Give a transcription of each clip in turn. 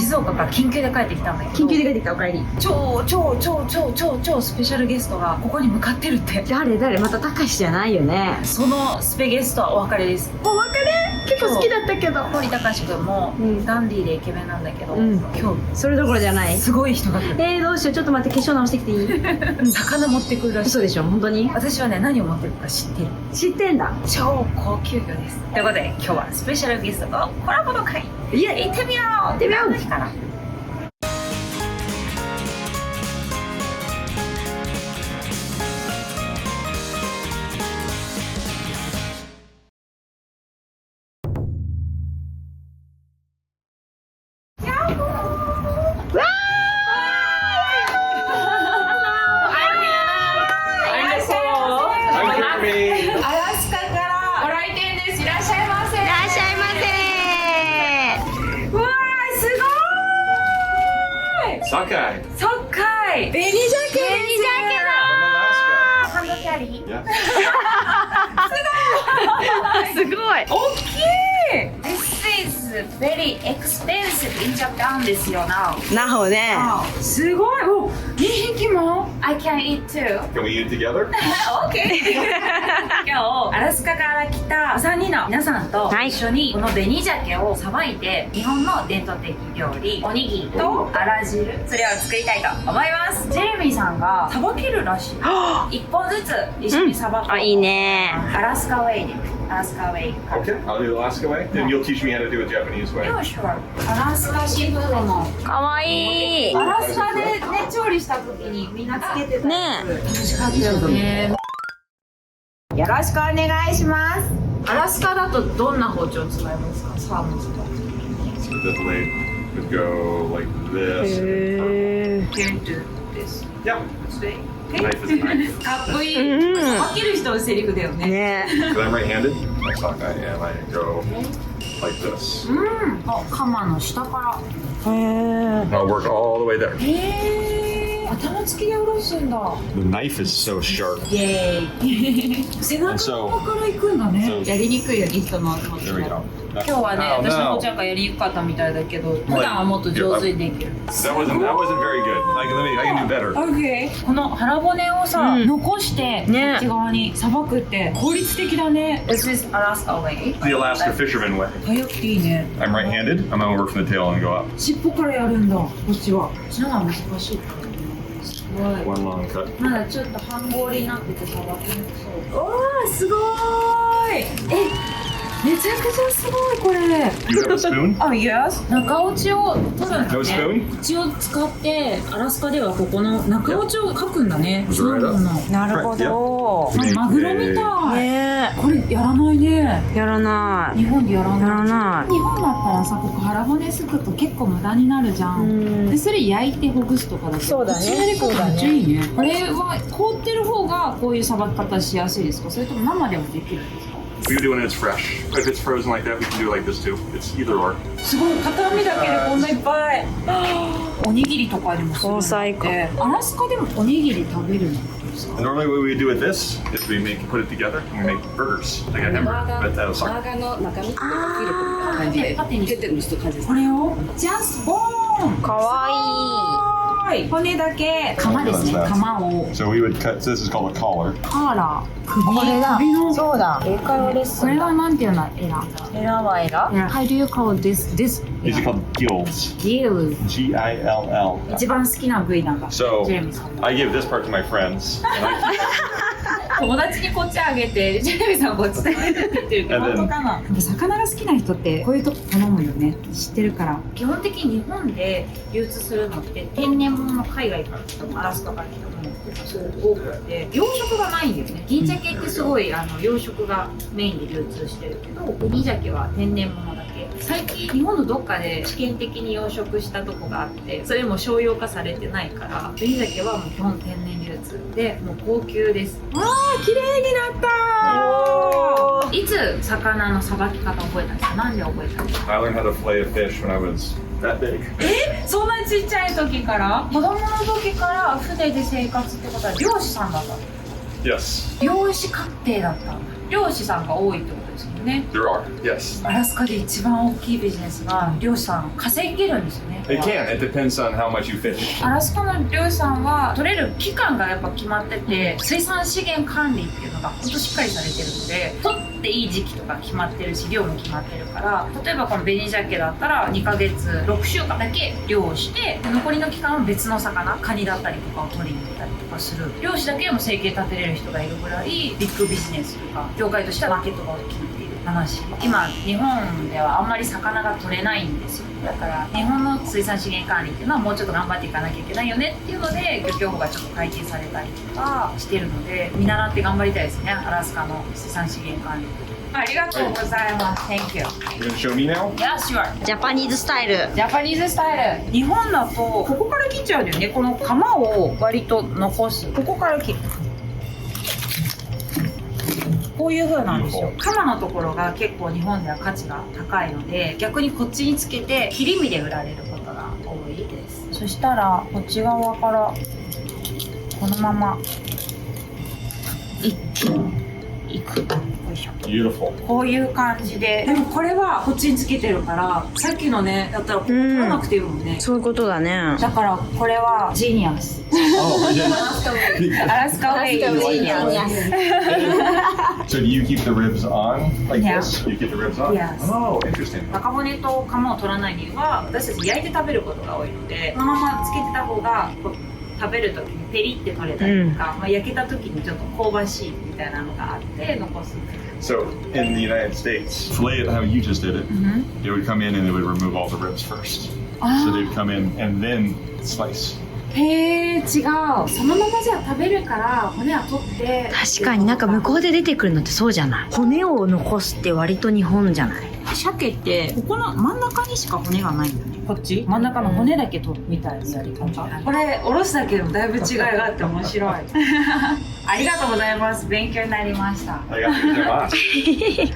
静岡から緊急で帰ってきたんだけど。緊急で帰ってきた。お帰り。超スペシャルゲストがここに向かってるって。誰またたかしじゃないよね。そのスペゲストはお別れです。お別れ。結構好きだったけど。堀高志くんもダンディーでイケメンなんだけど、今日それどころじゃない。すごい人が来る。どうしよう。ちょっと待って、化粧直してきていい？魚持ってくるらしい。嘘でしょ、本当に？私はね、何を持ってるか知ってる。知ってんだ。超高級魚です。ということで今日はスペシャルゲストとコラボの会。いや、行ってみよう。行ってみよう。何の日かな。Sakai. 紅鮭だ。ハンドキャリー。すごい。大きい。This is very expensive in Japan ですよ、now。なほね。すごい。お、2匹も I can eat too. Can we eat together? OK 今日アラスカから来た3人の皆さんと一緒にこの紅鮭をさばいて日本の伝統的料理おにぎりとあら汁それを作りたいと思います。ジェレミーさんがさばけるらしい。1本ずつ一緒にさばく、いいね。アラスカウェイでアラスカウェイ Okay, I'll do the Alaska way. Then you'll teach me how to do it Japanese way. Yeah, sure. アラスカシーフードのかわいい。アラスカでね調理した時にみんなつけてたやつ。楽しかったよね。よろしくお願いします。アラスカだとどんな包丁使いますか？サーモンとか。So the blade would go like this. Can do this. Yep. Straight. Knife is a knife. かっこいい。分ける人のセリフだよね。ね。 Because I'm right-handed, like Sakai, and I go like this. あ、鎌の下か And I'll work all the way there. ら。へえ。頭付きでおろすんだ。 The knife is so sharp. イェーイ。背中側から行くんだね。 So- やりにくいよリフトの頭。 There we go. 今日はね、 Oh, 私の no. お茶がやりにくかったみたいだけど、普段はもっと上手にできる。That wasn't very good. Like, I can do better. Okay. この腹骨をさ、残してね内側にさばくって効率的だね。This is Alaska way. The Alaska fisherman way. 早くていいね。 I'm right-handed. I'm gonna work from the tail and go up. 尻尾からやるんだ。こっちは。こっちの方が難しい。すごい。 One long cut. まだちょっと半氷になっててさばきにくそう。おー、すごーい。めちゃくちゃすごいこれ。You have a spoon? あ、yes。中落ちを取るんだ No ね。 spoon? 口を使ってアラスカではここの中落ちを描くんだね。 Yeah. サーモンの。なるほど。マグロみたい。ね。これやらないね。やらな日本でやらい。やらない。ない。日本だったらさ、ここ腹骨すくと結構無駄になるじゃん。で、それ焼いてほぐすとかだけど、そうだねこっちのやり方めっちゃいいね。これは凍ってる方がこういうさばき方しやすいですか？それとも生でもできるんですか？ We do it when it's fresh. If it's frozen like that, we can do it like this too. It's either or. すごい、片身だけでこんないっぱい。おにぎりとかでもするんだって。アラスカでもおにぎり食べるんですか？ And normally what we do with this is we put it together and we make burgers. Like a hamburger, but out of soccer. バーガーの中身とか切る感じで縦に出てるのしてる感じですこれをジャスボーン。かわ骨だけ釜ですね。釜を So we would cut. So this is called a collar. カーラー首これだ首のそうだ。英会話レッスン。これはなんていうのエラエラはエラ。 How do you call this These are called gills. Gill G-I-L-L. 一番好きな部位なんだ。 So ジェレミーさん I give this part to my friends. And I 友達にこっちあげてジェレミーさんこっち食べてって言ってるけど本当かな。魚が好きな人ってこういうとこ頼むよね。知ってるから。基本的に日本で流通するのって天然物の海外から来たもアラスカから来たものってすごく多くて養殖がないんだよね。銀鮭ってすごい養殖がメインで流通してるけど紅鮭は天然物だけ。最近日本のどっかで試験的に養殖したとこがあってそれも商用化されてないから紅鮭はもう基本天然流通でもう高級です。わー綺麗になったー。いつ魚のさばき方覚えたんですか？なんで覚えたんですか？ I learned how to fillet a fish when I was that big. そんなちっちゃい時から子供の時から船で生活ってことは漁師さんだったの？ Yes. 漁師家庭だったんだ。漁師さんが多いってことですよね。ね。 There are, yes. アラスカで一番大きいビジネスが漁師さん稼げるんですよね。 It can. It depends on how much you fish. アラスカの漁師さんは取れる期間がやっぱ決まってて、水産資源管理っていうのが本当しっかりされてるので、取っていい時期とか決まってるし、量も決まってるから、例えばこの紅鮭だったら2ヶ月6週間だけ漁をして、残りの期間は別の魚、カニだったりとかを取りに行ったりとかする。漁師だけでも生計立てれる人がいるぐらいビッグビジネスとか業界としてはマーケットが大きいっていう話。今日本ではあんまり魚が取れないんですよ。だから日本の水産資源管理っていうのはもうちょっと頑張っていかなきゃいけないよねっていうので、漁協法がちょっと改定されたりとかしてるので、見習って頑張りたいですね、アラスカの水産資源管理。ありがとうございます。 Thank you. You're gonna show me now? Yeah, sure. ジャパニーズスタイル。ジャパニーズスタイル。日本だとここから切っちゃうんだよね。この釜を割と残す。ここから切る。こういう風なんですよ。鎌のところが結構日本では価値が高いので、逆にこっちにつけて切り身で売られることが多いです。そしたらこっち側からこのまま一気にいく。よいしょ。 Beautiful. こういう感じで。でもこれはこっちにつけてるから、さっきのねだったら取らなくていいもんね。そういうことだね。だからこれはジーニアス。 Oh, yeah. アラスカウェイジーニアス。 So do you keep the ribs on like Yeah. this? You keep the ribs on? Yes. Oh, interesting. 中骨と釜を取らない理由は、私たち焼いて食べることが多いので、このままつけてた方がこう食べるときにペリって取れたりとか、まあ、焼けたときにちょっと香ばしいみたいなのがあって残す。 So in the United States, fillet it how you just did it. They would come in and they would remove all the ribs first. So they'd come in and then slice. へー、違う。そのままじゃ食べるから骨は取って。確かになんか向こうで出てくるのってそうじゃない。骨を残すって割と日本じゃない。鮭ってここの真ん中にしか骨がないんだね。こっち真ん中の骨だけ取るみたいなやり方。これおろすだけでもだいぶ違いがあって面白い。ありがとうございます。勉強になりました。I got to get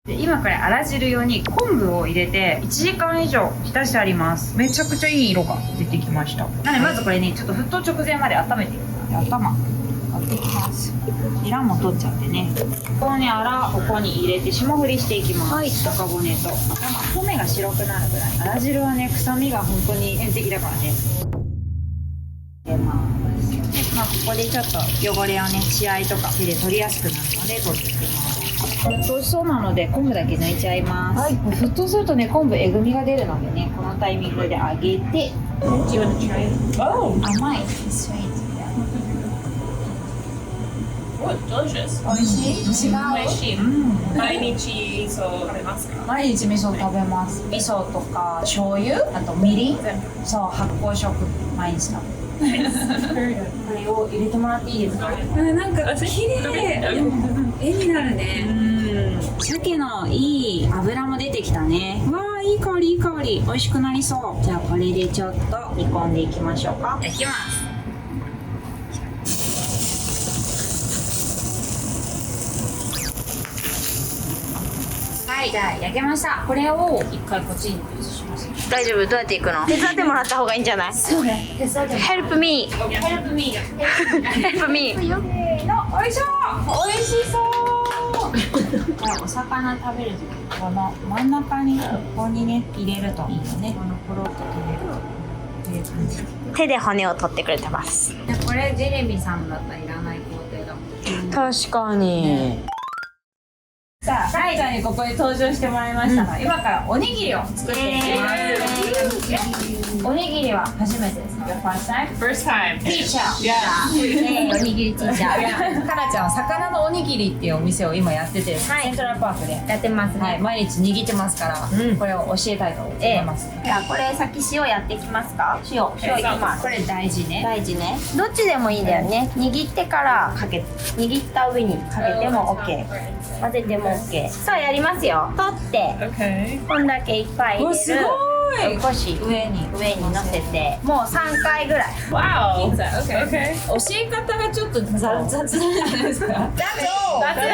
で今これあら汁用に昆布を入れて1時間以上浸してあります。めちゃくちゃいい色が出てきました。なのでまずこれねちょっと沸騰直前まで温めていくので頭割っていきます。ニラも取っちゃってね。ここにあらここに入れて霜降りしていきます。はい、中骨と頭米が白くなるぐらい。あら汁はね臭みが本当に天敵だからね。入れます。でまあここでちょっと汚れをね血合いとか手で取りやすくなるので取っていきます。沸騰しそうなので昆布だけ抜いちゃいます。はい、沸騰するとね昆布えぐみが出るのでねこのタイミングで揚げて。甘い。delicious. 美味しい？違う。美味しい。毎日味噌食べますか？毎日味噌食べます。味噌とか醤油、あとみりん、そう発酵食毎日食べる。これを入れてもらっていいですか？なんか綺麗。絵になるね。鮭のいい油も出てきたね。わあいい香りいい香り。美味しくなりそう。じゃあこれでちょっと煮込んでいきましょうか。焼きます。はい、じゃあ焼けました。これを一回こっちに移します。大丈夫？どうやっていくの？手伝ってもらった方がいいんじゃない？そうね。手伝ってもらう。 Help me! Help me! Help me! せーの、おいしょ。美味しそう。お魚食べるときこの真ん中にここにね入れるといいよね。このポロッと取れるという感じ。手で骨を取ってくれてます。でこれジェレミーさんだったらいらない工程だもん。確かに。さあ、大ちゃんにここに登場してもらいましたが、今からおにぎりを作っていきます。おにぎりは初めてですか？ Your first time? First time. ティーチャー。Yeah. おにぎりティーチャー。かなちゃんは魚のおにぎりっていうお店を今やってて、セントラルパークでやってますね。はい、毎日握ってますから、これを教えたいと思います。じゃあこれ先塩やっていきますか？塩いきます。これ大事ね。大事ね。どっちでもいいんだよね。握ってからかけ、握った上にかけても OK。混ぜても OK。さあやりますよ。取って、 Okay. こんだけいっぱい入れる。すごい。少し上に乗せて、もう3回ぐらい。 Wow. Pizza, okay. Okay. 教え方がちょっと雑なんじゃないですか？ That's all! That's it.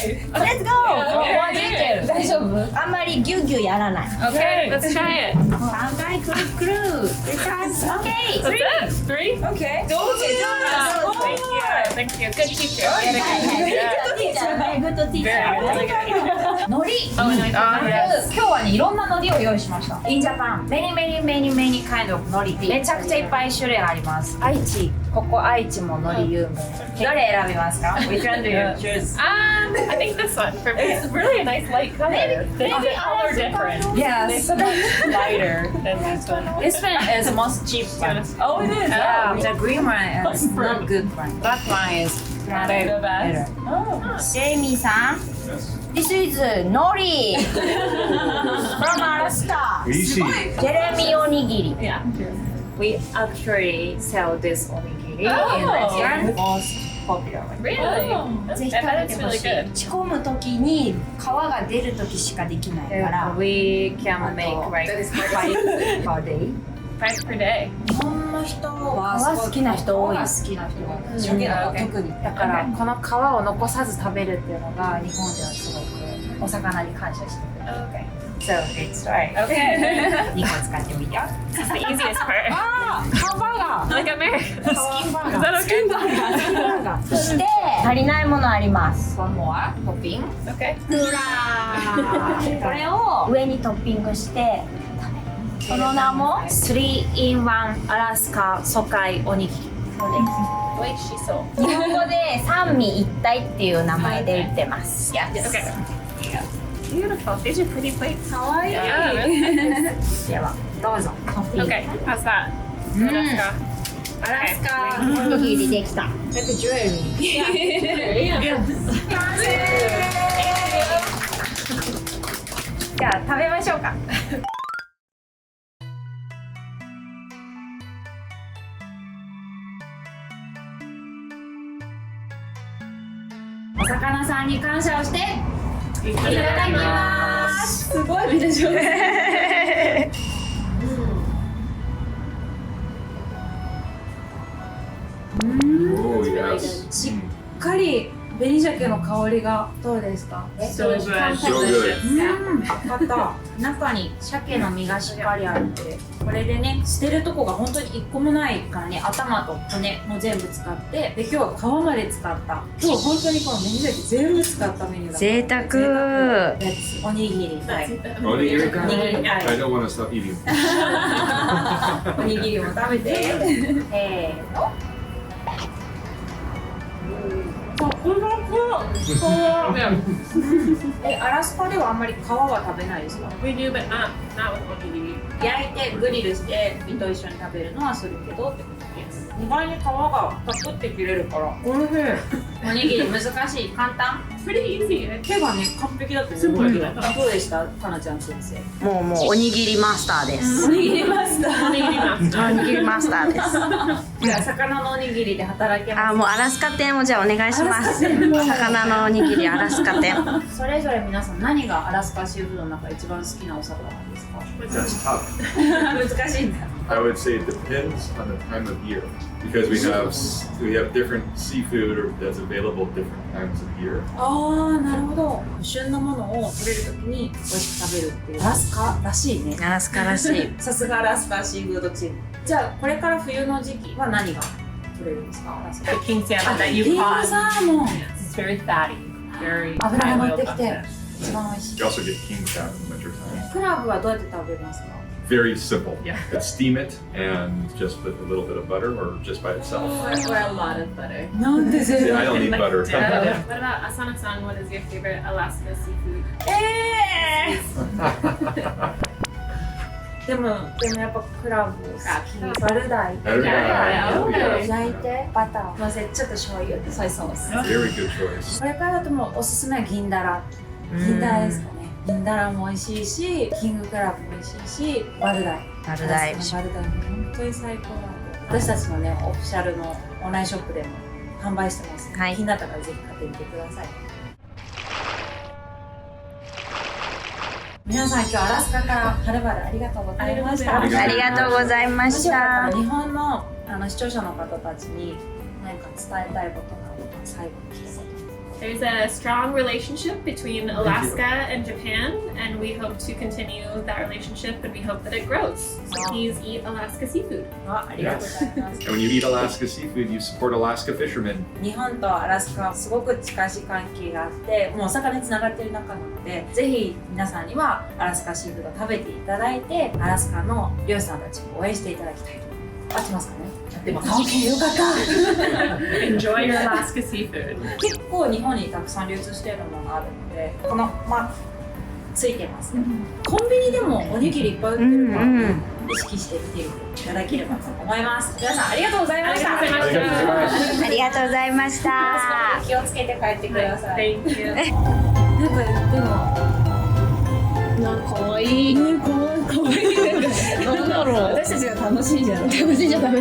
Okay. Let's go! 大丈夫？あんまりギュギュやらない。 Okay. Let's try it. 3回くるくる。OK! That's it. 3. Okay. Thank you. Thank you. Good teacher. グッドティーチャー。 Really good. 海苔。 Oh, and I今日はねいろんな海苔を用意しました。In Japan, many kind of 海苔。めちゃくちゃいっぱい種類あります。愛知、ここ愛知も海苔有名。どれ選びますか？ Which one do you choose? I think this one. For me, it's really a nice light color. They all are different. Yes. It's lighter than this one. This one is most cheap one. Oh, it is. Yeah, Oh. the green one is not good one. That one is The better. best. Oh. ジェイミーさん This is ノリ from Alaska ジェレミーおにぎり Yeah. We actually sell this onigiri in Oh. restaurant. Most popular one. Really? Oh. I bet it's really good. 仕込む時に皮が出る時しかできないから We can make like 5 per day. 5 per day. 日本の人は皮好きな人多い好きな人が鮭がが特にだからこの皮を残さず食べるっていうのが日本ではすごくお魚に感謝してる。 Okay. So it's right. Okay. 2個使ってみて。This is the easiest part. あー、ハンバーガー。 Like American. スキンバー Is ガー。 that スキンバ okay? ーガー。スキンバーガー。そして足りないものあります One more トッピング。 Okay. これを上にトッピングして食べるその名も 3-in-1 アラスカ疎開おにぎり。そうで Like shiso. す日本語で三位一体っていう名前で売ってます Okay. Beautiful. These are pretty plates. かわいい。 Yeah, really. ではどうぞ。トッピング。 Okay. How's that? Mm. Alaska. アラスカおにぎりできた likeジュエリー。 Yeah. じゃあ食べましょうか。お魚さんに感謝をしていただきます。すごい見てしょ。Oh, yes. しっかり紅鮭の香りがどうですか？ So good. So good. 分かった。中に鮭の身がしっかりあるので、これでね、捨てるとこが本当に一個もないからね、頭と骨も全部使って、で今日は皮まで使った。今日本当にこの紅鮭全部使ったメニューだから。贅沢やつおにぎり、はい。 Onigiri? おにぎり、は I い。 don't want to stop eating. おにぎりも食べて。せーの。アラスカではあんまり皮は食べないですか？ We do, but not with onigiri. 焼いてグリルして身と一緒に食べるのはするけどってことです。意外に皮がパクって切れるからおいしい。おにぎり難しい？簡単？ Pretty easy. 手がね完璧だったすごい。どうでした？かなちゃん先生。もうおにぎりマスターですおにぎりマスター。 Onigiri master. おにぎりマスターですじゃあ魚のおにぎりで働けます。もうアラスカ店をじゃあお願いします魚のおにぎりアラスカ店それぞれ皆さん何がアラスカシーフードの中で一番好きなお魚なんですか？ That's tough. 難しいんだ。 I would say it depends on the time of year because we have different seafood or that's available different times of year. ああ、なるほど。旬のものを取れるときに美味しく食べるっていうアラスカらしいね。アラスカらしいさすがアラスカシーフードチーム。じゃあこれから冬の時期は何が取れるんですか？アラスカ。 The king salmon that キ you ング caught. サーモン。 It's very fatty. Very 脂が high 乗っ oil てきて content. 一番美味しい。 You also get king crab in the wintertime. クラブはどうやって食べますか？ Very simple. Yeah. Steam it and just put a little bit of butter or just by itself. Or a lot of butter. なんで全 I don't need butter. What about Asana-san? What is your favorite Alaska seafood? でもやっぱクラブ、バルダイ、 Oh, yeah. 焼いてバター乗せちょっと醤油、ソイソース。 Very good choice. これからだともうおすすめは銀だら。銀だらですかね。銀だらも美味しいし、キングクラブも美味しいし、バルダイ。バルダイバルダイも本当に最高なんで。私たちのね、オフィシャルのオンラインショップでも販売してます。はい気になったからぜひ買ってみてください。皆さん今日アラスカからはるばるありがとうございました。ありがありがとうございまもししよかったらた日本の視聴者の方たちに何か伝えたいことがあれば最後に一言。There's a strong relationship between Alaska and Japan, and we hope to continue that relationship, and we hope that it grows. So please eat Alaska seafood. ありがとうございます And when you eat Alaska seafood, you support Alaska fishermen. 日本とアラスカはすごく近しい関係があってもうお魚につながっている仲なのでぜひ皆さんにはアラスカシーフードを食べていただいてアラスカの漁師さんたちを応援していただきたいと合ってますかね合ってます OK よかった Enjoy your Alaska seafood. 結構日本にたくさん流通しているものがあるのでこのマークついてますね、コンビニでもおにぎりいっぱい売ってるから、意識して見ていただければと思います皆さんありがとうございましたありがとうございましたありがとうございました。気をつけて帰ってください Thank you. なんかでもなんか可愛い。ね、可愛い。なんだろう。私たちが楽しいじゃん。楽しいじゃダメ。